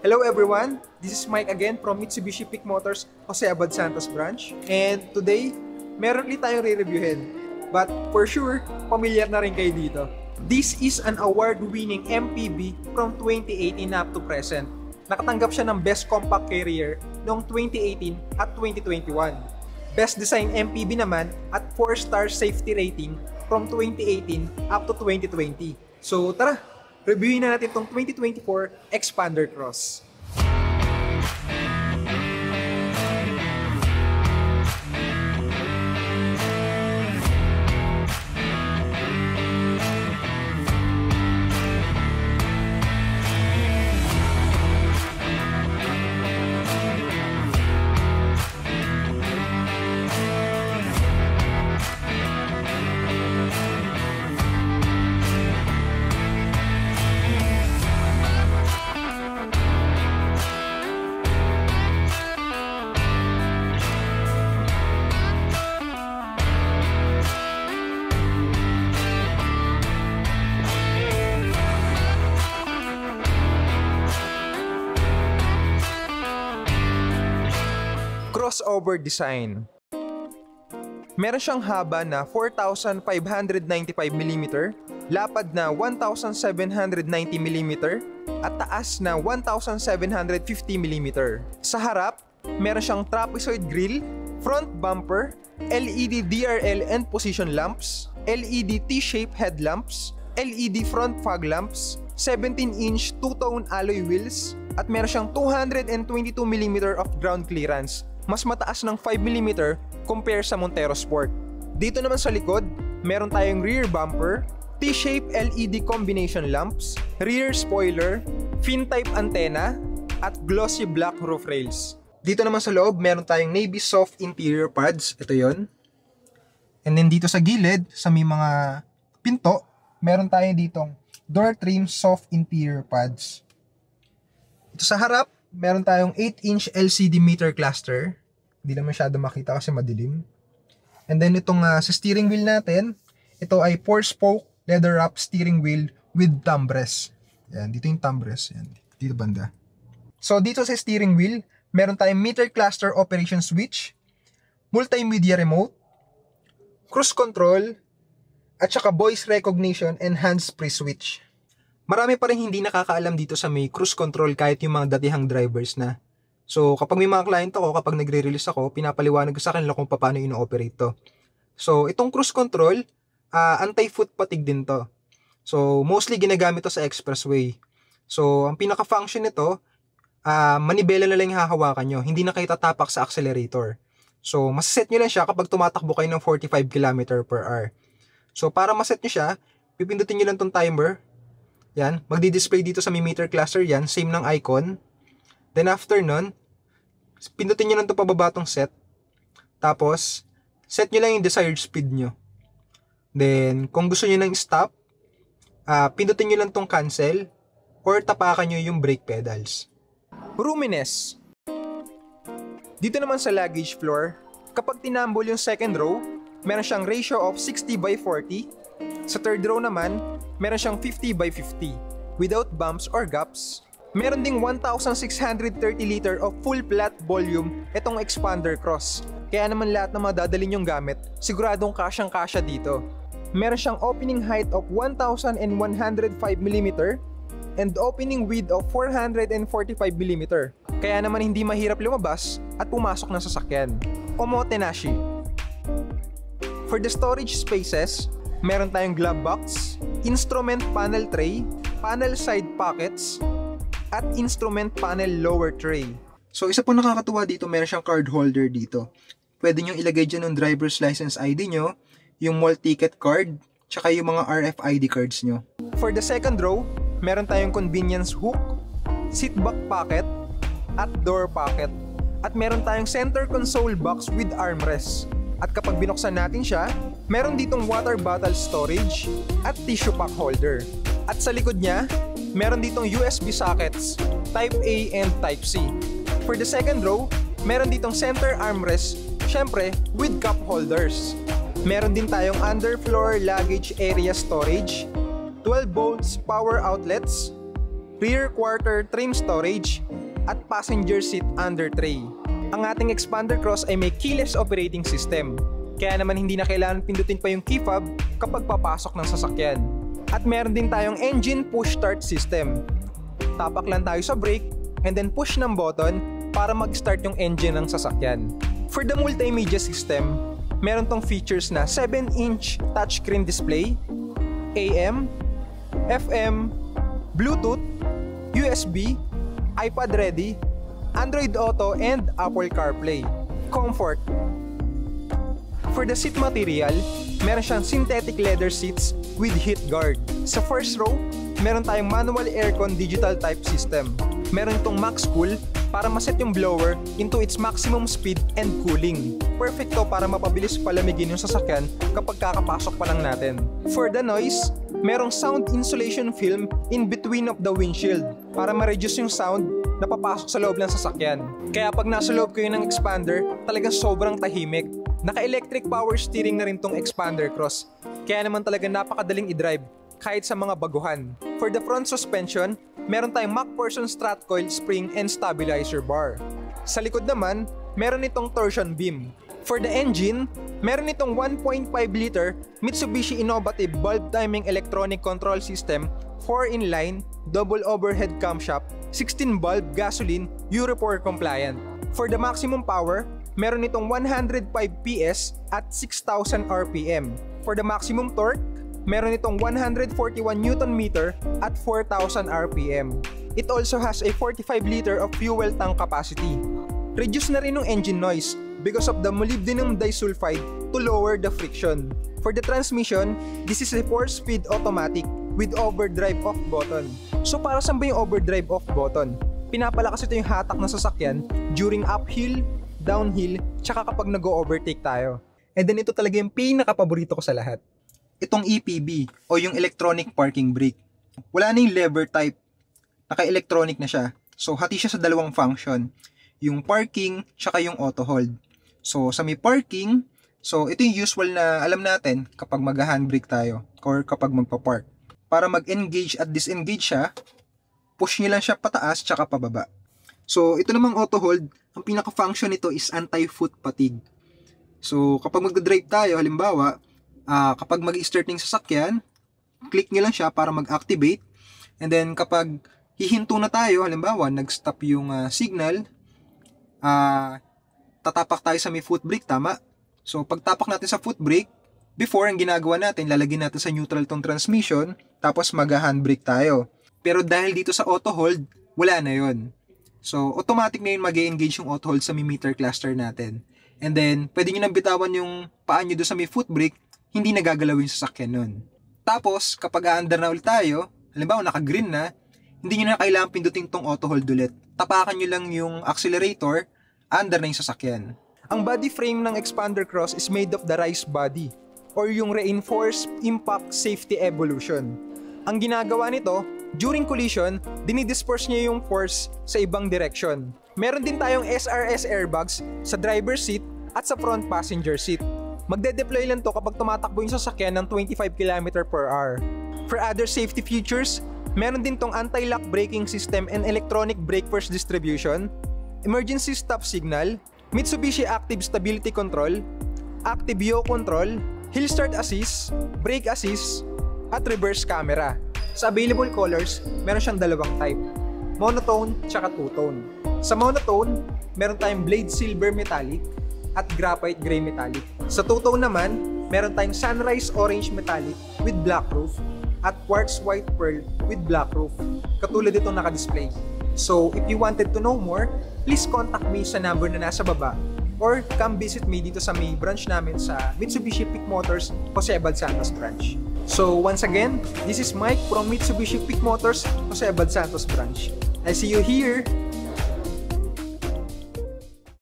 Hello everyone, this is Mike again from Mitsubishi Peak Motors, Jose Abad Santos branch. And today, meron ulit tayong re-reviewin. But for sure, familiar na rin kayo dito. This is an award-winning MPV from 2018 up to present. Nakatanggap siya ng Best Compact Carrier noong 2018 at 2021. Best Design MPV naman at 4-star safety rating from 2018 up to 2020. So tara, reviewin na natin itong 2024 Xpander Cross. Crossover design. Meron siyang haba na 4,595mm, lapad na 1,790mm, at taas na 1,750mm. Sa harap, meron siyang trapezoid grille, front bumper, LED DRL and position lamps, LED T-shape headlamps, LED front fog lamps, 17-inch two-tone alloy wheels, at meron siyang 222mm of ground clearance. Mas mataas ng 5mm compare sa Montero Sport. Dito naman sa likod, meron tayong rear bumper, T-shape LED combination lamps, rear spoiler, fin-type antenna, at glossy black roof rails. Dito naman sa loob, meron tayong navy soft interior pads. Ito yon. And then dito sa gilid, sa may mga pinto, meron tayong ditong door trim soft interior pads. Ito sa harap, meron tayong 8-inch LCD meter cluster. Hindi lang masyado makita kasi madilim. And then itong sa steering wheel natin, ito ay 4-spoke leather wrap steering wheel with thumb rest. Yan, dito yung thumb rest. Yan, dito banda. So dito sa steering wheel, meron tayong meter cluster operation switch, multimedia remote, cruise control, at saka voice recognition and hands-free switch. Marami pa rin hindi nakakaalam dito sa may cruise control kahit yung mga datihang drivers na. So kapag may mga client ako, kapag nagre-release ako, pinapaliwanag ko sa kanila kung paano ino-operate to. So itong cruise control, anti-foot fatigue din to. So mostly ginagamit to sa expressway. So ang pinaka-function nito, manibela na lang yung hahawakan nyo. Hindi na kayo tatapak sa accelerator. So masaset nyo lang siya kapag tumatakbo kayo ng 45 km/h. So para maset nyo siya, pipindutin nyo lang tong timer. Yan, magdi-display dito sa meter cluster yan, same ng icon. Then after nun, pindutin nyo lang itong pababa tong set. Tapos, set nyo lang yung desired speed nyo. Then, kung gusto nyo nang stop, pindutin nyo lang tong cancel or tapakan nyo yung brake pedals. Roominess. Dito naman sa luggage floor, kapag tinambol yung second row, meron siyang ratio of 60/40. Sa third row naman, meron siyang 50/50 without bumps or gaps. Meron ding 1,630 liter of full flat volume itong Xpander Cross. Kaya naman lahat ng madadalhin yung gamit, siguradong kasyang-kasya dito. Meron siyang opening height of 1,105mm and opening width of 445mm. Kaya naman hindi mahirap lumabas at pumasok ng sasakyan. Omotenashi. For the storage spaces, meron tayong glove box, instrument panel tray, panel side pockets, at instrument panel lower tray. So isa po nakakatuwa dito, meron siyang card holder dito. Pwede nyo ilagay dyan yung driver's license ID nyo, yung mall ticket card, tsaka yung mga RFID cards nyo. For the second row, meron tayong convenience hook, seat back pocket, at door pocket. At meron tayong center console box with armrest. At kapag binuksan natin siya, meron ditong water bottle storage at tissue pack holder. At sa likod niya, meron ditong USB sockets, Type A and Type C. For the second row, meron ditong center armrest, syempre with cup holders. Meron din tayong underfloor luggage area storage, 12 volts power outlets, rear quarter trim storage, at passenger seat under tray. Ang ating Xpander Cross ay may keyless operating system, kaya naman hindi na kailangan pindutin pa yung key fob kapag papasok ng sasakyan. At meron din tayong engine push start system. Tapak lang tayo sa brake and then push ng button para mag-start yung engine ng sasakyan. For the multimedia system, meron tong features na 7-inch touchscreen display, AM, FM, Bluetooth, USB, iPad ready, Android Auto, and Apple CarPlay. Comfort. For the seat material, meron siyang synthetic leather seats with heat guard. Sa first row, meron tayong manual aircon digital type system. Meron itong max cool para maset yung blower into its maximum speed and cooling. Perfect to para mapabilis palamigin yung sasakyan kapag kakapasok pa lang natin. For the noise, merong sound insulation film in between of the windshield para ma-reduce yung sound na papasok sa loob ng sasakyan. Kaya pag nasa loob kayo ng Xpander, talagang sobrang tahimik. Naka-electric power steering na rin tong Xpander Cross. Kaya naman talaga napakadaling i-drive kahit sa mga baguhan. For the front suspension, meron tayong MacPherson Strat Coil Spring and Stabilizer Bar. Sa likod naman, meron itong torsion beam. For the engine, meron itong 1.5 liter Mitsubishi Innovative Bulb Timing Electronic Control System, 4-in-line, double overhead camshaft, 16-bulb gasoline, Euro 4 compliant. For the maximum power, meron itong 105 PS at 6,000 RPM. For the maximum torque, meron itong 141 Nm at 4,000 RPM. It also has a 45 liter of fuel tank capacity. Reduce na rin ng engine noise because of the molybdenum disulfide to lower the friction. For the transmission, this is a 4-speed automatic with overdrive off button. So para saan ba yung overdrive off button? Pinapalakas ito yung hatak ng sasakyan during uphill, downhill, tsaka kapag nag-overtake tayo. And then ito talaga yung pinaka-paborito ko sa lahat. Itong EPB o yung electronic parking brake. Wala na yung lever type. Naka-electronic na siya. So hati siya sa dalawang function. Yung parking, tsaka yung auto hold. So sa may parking, so ito yung usual na alam natin kapag mag-handbrake tayo or kapag magpa-park. Para mag-engage at disengage siya, push nyo lang siya pataas tsaka pababa. So ito namang auto hold, ang pinaka-function nito is anti-foot fatigue. So kapag mag-drive tayo, halimbawa, kapag mag-start ng sasakyan, click nyo lang siya para mag-activate. And then kapag hihinto na tayo, halimbawa, nag-stop yung signal, tatapak tayo sa may foot brake, tama? So pagtapak natin sa foot brake, before ang ginagawa natin, lalagyan natin sa neutral tong transmission, tapos mag-handbrake tayo. Pero dahil dito sa auto hold, wala na yon. So automatic na yun mag-engage yung auto hold sa may meter cluster natin. And then, pwede nyo nang bitawan yung paa nyo doon sa may foot brake, hindi nagagalaw yung sasakyan nun. Tapos, kapag aandar na ulit tayo, halimbawa naka-green na, hindi nyo na kailangan pindutin tong auto hold ulit. Tapakan nyo lang yung accelerator, andar na yung sasakyan. Ang body frame ng Xpander Cross is made of the RISE body, or yung Reinforced Impact Safety Evolution. Ang ginagawa nito, during collision, dinidisperse niya yung force sa ibang direction. Meron din tayong SRS airbags sa driver seat at sa front passenger seat. Magde-deploy lang to kapag tumatakbo yung sasakyan ng 25 km/h. For other safety features, meron din tong anti-lock braking system and electronic brake force distribution, emergency stop signal, Mitsubishi Active Stability Control, Active Yaw Control, Hill Start Assist, Brake Assist, at reverse camera. Sa available colors, meron siyang dalawang type, monotone tsaka two-tone. Sa monotone, meron tayong blade silver metallic at graphite gray metallic. Sa two-tone naman, meron tayong sunrise orange metallic with black roof at quartz white pearl with black roof, katulad itong naka-display. So, if you wanted to know more, please contact me sa number na nasa baba or come visit me dito sa may branch namin sa Mitsubishi Peak Motors, Jose Abad Santos branch. So, once again, this is Mike from Mitsubishi Peak Motors, Jose Abad Santos branch. I see you here!